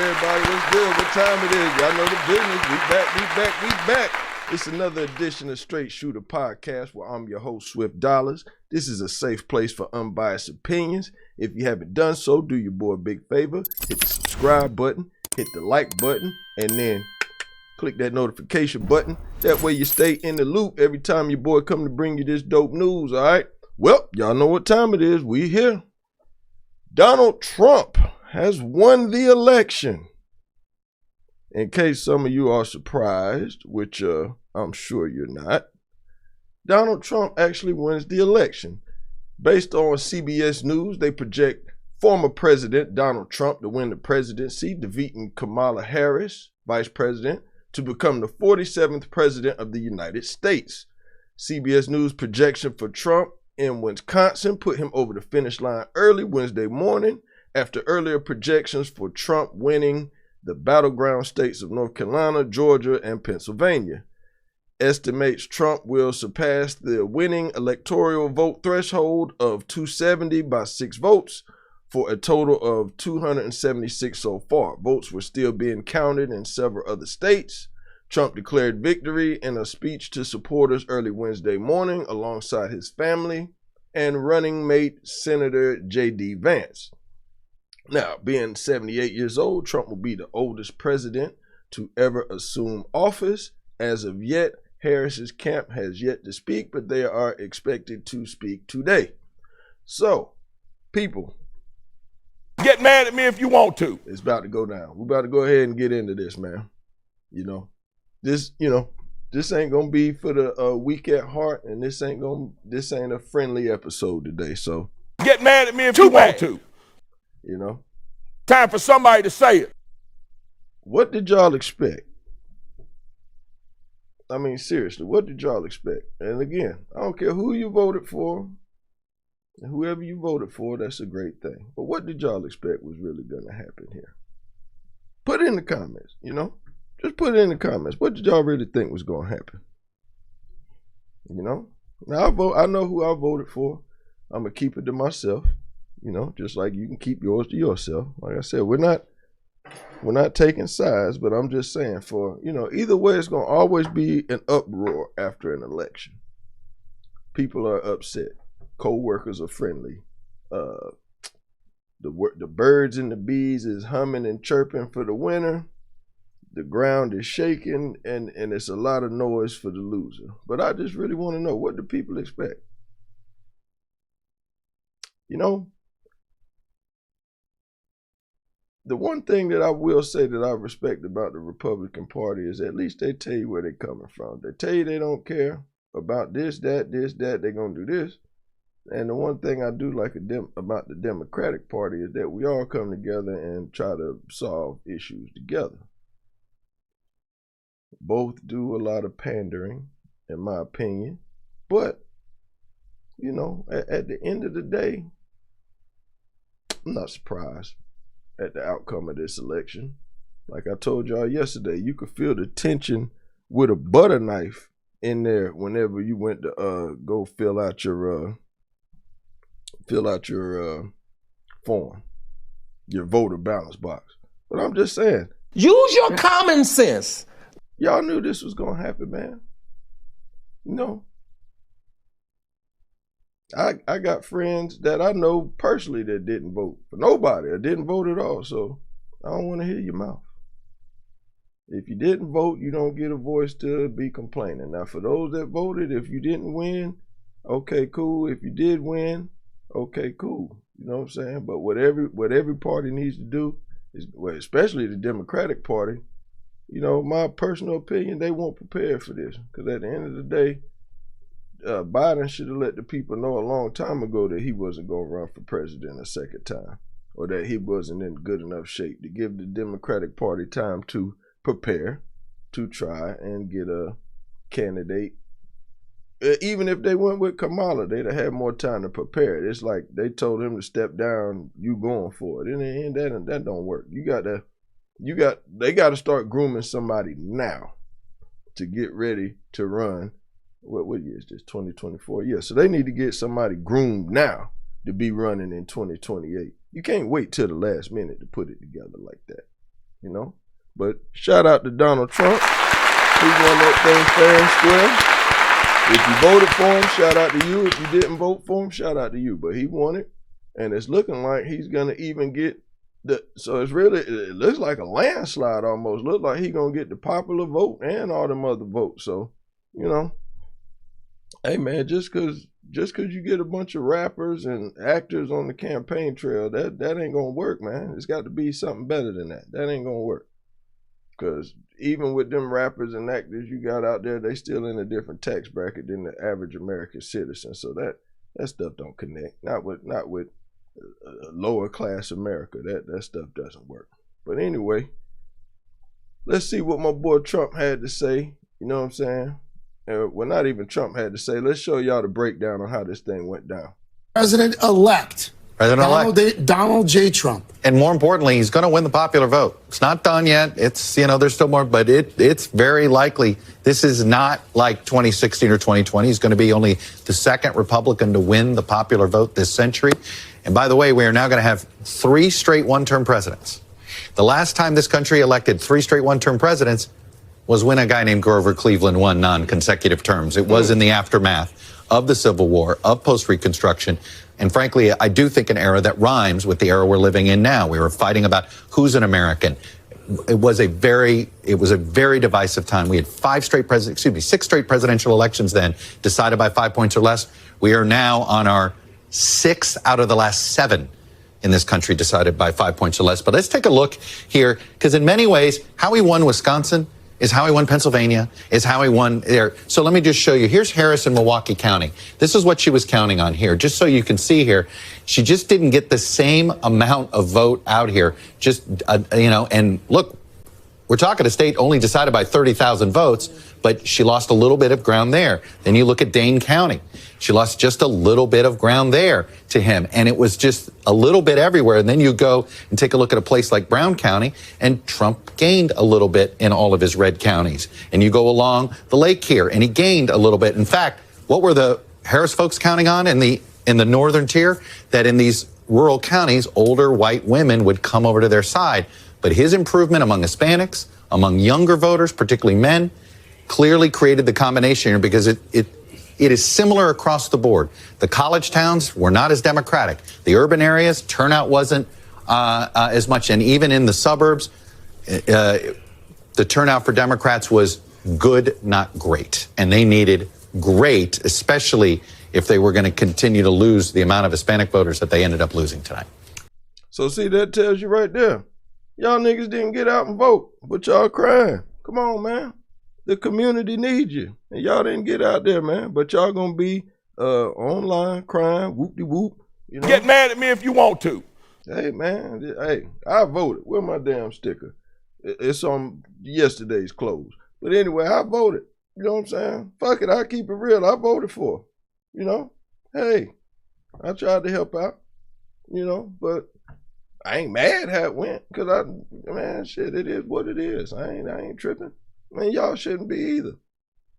everybody? What's good? What time it is? Y'all know the business. We back. It's another edition of Strait Shoota podcast where I'm your host, Swift Dollars. This is a safe place for unbiased opinions. If you haven't done so, do your boy a big favor. Hit the subscribe button, hit the like button, and then click that notification button. That way you stay in the loop every time your boy come to bring you this dope news, all right? Well, y'all know what time it is. We here. Donald Trump has won the election. In case some of you are surprised, which I'm sure you're not, Donald Trump actually wins the election. Based on CBS News, they project former President Donald Trump to win the presidency, defeating Kamala Harris, Vice President, to become the 47th President of the United States. CBS News projection for Trump in Wisconsin put him over the finish line early Wednesday morning after earlier projections for Trump winning the battleground states of North Carolina, Georgia, and Pennsylvania. Estimates Trump will surpass the winning electoral vote threshold of 270 by 6 votes for a total of 276 so far. Votes were still being counted in several other states. Trump declared victory in a speech to supporters early Wednesday morning alongside his family and running mate Senator J.D. Vance. Now, being 78 years old, Trump will be the oldest president to ever assume office. As of yet, Harris's camp has yet to speak, but they are expected to speak today. So, people, get mad at me if you want to. It's about to go down. We're about to go ahead and get into this, man. This ain't gonna be for the weak at heart, and this ain't a friendly episode today. So, get mad at me if you want to. Time for somebody to say it. What did y'all expect? I mean, seriously, what did y'all expect? And again, I don't care who you voted for, and whoever you voted for, that's a great thing. But what did y'all expect was really going to happen here? Put it in the comments, Just put it in the comments. What did y'all really think was going to happen? Now, I know who I voted for. I'm going to keep it to myself. Just like you can keep yours to yourself. Like I said, we're not taking sides, but I'm just saying either way, it's going to always be an uproar after an election. People are upset. Co-workers are friendly. The birds and the bees is humming and chirping for the winner. The ground is shaking, and it's a lot of noise for the loser. But I just really want to know, what do people expect? The one thing that I will say that I respect about the Republican Party is at least they tell you where they're coming from. They tell you they don't care about this, that, they're going to do this. And the one thing I do like about the Democratic Party is that we all come together and try to solve issues together. Both do a lot of pandering, in my opinion. But, at the end of the day, I'm not surprised at the outcome of this election. Like I told y'all yesterday, you could feel the tension with a butter knife in there whenever you went to go fill out your form, your voter balance box. But I'm just saying, use your common sense. Y'all knew this was gonna happen, man. I got friends that I know personally that didn't vote for nobody or didn't vote at all. So I don't want to hear your mouth. If you didn't vote, you don't get a voice to be complaining. Now, for those that voted, if you didn't win, okay, cool. If you did win, okay, cool. You know what I'm saying? But what every party needs to do is, well, especially the Democratic Party, my personal opinion, they weren't prepared for this. Because at the end of the day, Biden should have let the people know a long time ago that he wasn't going to run for president a second time, or that he wasn't in good enough shape to give the Democratic Party time to prepare, to try and get a candidate. Even if they went with Kamala, they'd have had more time to prepare. It's like they told him to step down, you going for it. In the end, that don't work. They got to start grooming somebody now to get ready to run. What year is this? 2024. Yeah, so they need to get somebody groomed now to be running in 2028. You can't wait till the last minute to put it together like that. shout out to Donald Trump. He won that thing fair and square. If you voted for him, shout out to you. If you didn't vote for him, shout out to you. But he won it, and it's looking like he's gonna even get so it looks like a landslide almost. Look like he's gonna get the popular vote and all them other votes. So, hey man, just cause you get a bunch of rappers and actors on the campaign trail, that ain't gonna work, man. It's got to be something better than that. That ain't gonna work. Cause even with them rappers and actors you got out there, they still in a different tax bracket than the average American citizen. So that stuff don't connect. Not with lower class America. That stuff doesn't work. But anyway, let's see what my boy Trump had to say. You know what I'm saying? Well, not even Trump had to say. Let's show y'all the breakdown on how this thing went down. President-elect Donald J. Trump. And more importantly, he's going to win the popular vote. It's not done yet. It's, there's still more, but it's very likely. This is not like 2016 or 2020. He's going to be only the second Republican to win the popular vote this century. And by the way, we are now going to have 3 straight one-term presidents. The last time this country elected 3 straight one-term presidents was when a guy named Grover Cleveland won non-consecutive terms. It was in the aftermath of the Civil War, of post-Reconstruction. And frankly, I do think an era that rhymes with the era we're living in now. We were fighting about who's an American. It was a very divisive time. We had 6 straight presidential elections then, decided by 5 points or less. We are now on our 6 out of the last 7 in this country decided by 5 points or less. But let's take a look here, because in many ways, how he won Wisconsin is how he won Pennsylvania, is how he won there. So let me just show you. Here's Harris in Milwaukee County. This is what she was counting on here, just so you can see here. She just didn't get the same amount of vote out here. And look, we're talking a state only decided by 30,000 votes, but she lost a little bit of ground there. Then you look at Dane County. She lost just a little bit of ground there to him, and it was just a little bit everywhere. And then you go and take a look at a place like Brown County, and Trump gained a little bit in all of his red counties. And you go along the lake here, and he gained a little bit. In fact, what were the Harris folks counting on in the northern tier? That in these rural counties, older white women would come over to their side. But his improvement among Hispanics, among younger voters, particularly men, clearly created the combination here, because it is similar across the board. The college towns were not as Democratic. The urban areas, turnout wasn't as much. And even in the suburbs, the turnout for Democrats was good, not great. And they needed great, especially if they were going to continue to lose the amount of Hispanic voters that they ended up losing tonight. So see, that tells you right there. Y'all niggas didn't get out and vote, but y'all crying. Come on, man. The community needs you. And y'all didn't get out there, man. But y'all gonna be online crying, whoop-de-whoop. Get mad at me if you want to. Hey, man. Hey, I voted. Where's my damn sticker? It's on yesterday's clothes. But anyway, I voted. You know what I'm saying? Fuck it, I keep it real. I voted for. Hey, I tried to help out. But I ain't mad how it went, because shit, it is what it is. I ain't tripping. Man, y'all shouldn't be either.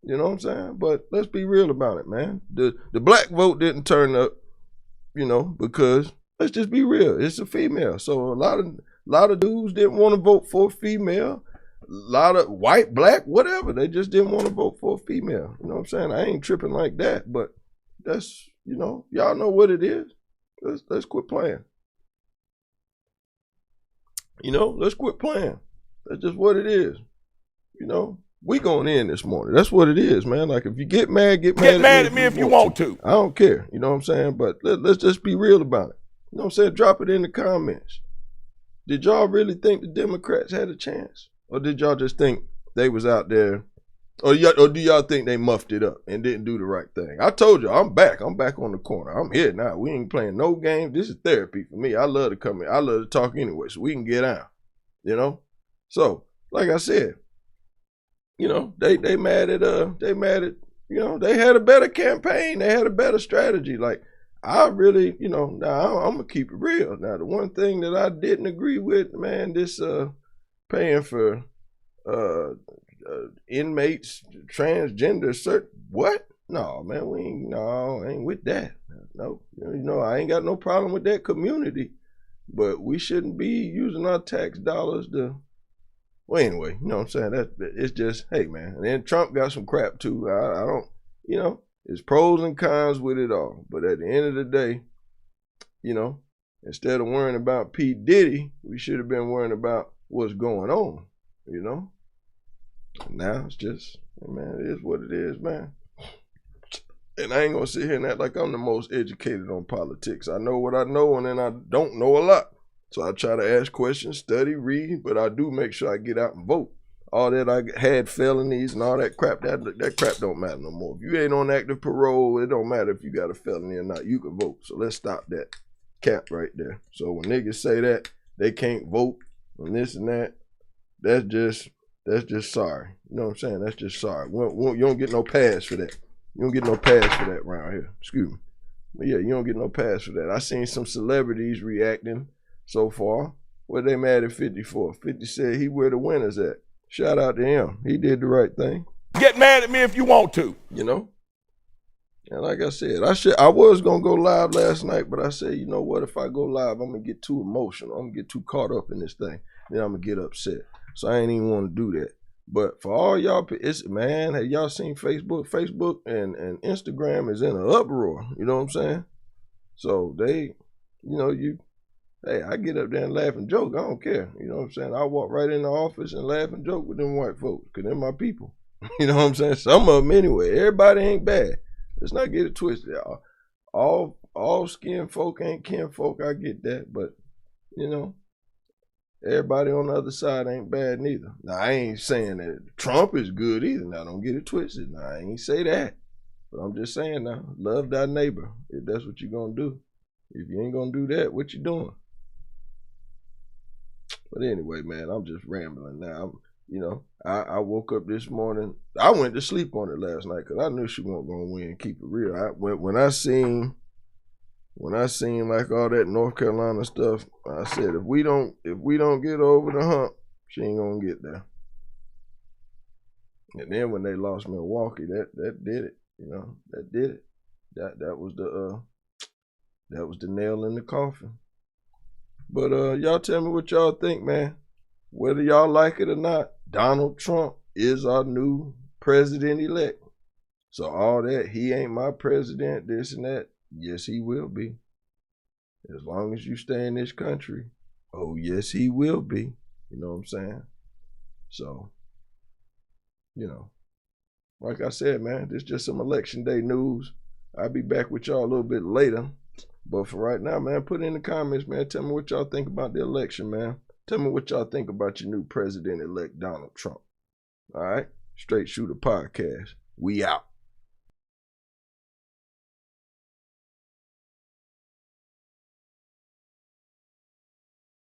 You know what I'm saying? But let's be real about it, man. The black vote didn't turn up, because let's just be real. It's a female. So a lot of dudes didn't want to vote for a female. A lot of white, black, whatever. They just didn't want to vote for a female. You know what I'm saying? I ain't tripping like that, but that's, y'all know what it is. Let's quit playing. Let's quit playing. That's just what it is. We going in this morning. That's what it is, man. Like, if you get mad, get mad at me if you want to. I don't care. You know what I'm saying? But let's just be real about it. You know what I'm saying? Drop it in the comments. Did y'all really think the Democrats had a chance? Or did y'all just think they was out there? Or do y'all think they muffed it up and didn't do the right thing? I told you, I'm back. I'm back on the corner. I'm here now. We ain't playing no game. This is therapy for me. I love to come in. I love to talk anyway, so we can get out. So, like I said, they mad at they had a better campaign. They had a better strategy. Like, I really, now I'm gonna keep it real. Now, the one thing that I didn't agree with, man, this paying for inmates, transgender, what? No, man, I ain't with that. No, I ain't got no problem with that community, but we shouldn't be using our tax dollars to Well, anyway, you know what I'm saying? It's just, hey, man. And then Trump got some crap, too. I don't, you know, there's pros and cons with it all. But at the end of the day, you know, instead of worrying about P. Diddy, we should have been worrying about what's going on, you know? Now it's just, man, it is what it is, man. And I ain't gonna sit here and act like I'm the most educated on politics. I know what I know, and then I don't know a lot. So I try to ask questions, study, read, but I do make sure I get out and vote. All that I had felonies and all that crap, that crap don't matter no more. If you ain't on active parole, it don't matter if you got a felony or not. You can vote. So let's stop that cap right there. So when niggas say that they can't vote and this and that, that's just sorry. You know what I'm saying? That's just sorry. You don't get no pass for that. You don't get no pass for that around here. Excuse me. But yeah, you don't get no pass for that. I seen some celebrities reacting so far. What they mad at 50 for? 50 said he where the winners at. Shout out to him. He did the right thing. Get mad at me if you want to. You know? And like I said, I was gonna go live last night, but I said, you know what? If I go live, I'm gonna get too emotional. I'm gonna get too caught up in this thing. Then I'm gonna get upset. So I ain't even want to do that. But for all y'all, man, have y'all seen Facebook? Facebook and Instagram is in an uproar. You know what I'm saying? So they, you know, hey, I get up there and laugh and joke. I don't care. You know what I'm saying? I walk right in the office and laugh and joke with them white folks because they're my people. You know what I'm saying? Some of them anyway. Everybody ain't bad. Let's not get it twisted. All skin folk ain't kin folk. I get that. But, you know, everybody on the other side ain't bad neither. Now, I ain't saying that Trump is good either. Now, don't get it twisted. Now, I ain't say that. But I'm just saying now, love thy neighbor if that's what you're going to do. If you ain't going to do that, what you doing? But anyway, man, I'm just rambling now. You know, I woke up this morning. I went to sleep on it last night because I knew she wasn't gonna win. Keep it real. When I seen like all that North Carolina stuff, I said if we don't get over the hump, she ain't gonna get there. And then when they lost Milwaukee, that did it. You know, that did it. That was the nail in the coffin. But y'all tell me what y'all think, man. Whether y'all like it or not, Donald Trump is our new president-elect. So all that, he ain't my president, this and that, yes, he will be. As long as you stay in this country, oh, yes, he will be. You know what I'm saying? So, you know, like I said, man, this is just some election day news. I'll be back with y'all a little bit later. But for right now, man, put it in the comments, man. Tell me what y'all think about the election, man. Tell me what y'all think about your new president-elect, Donald Trump. All right? Straight Shooter Podcast. We out.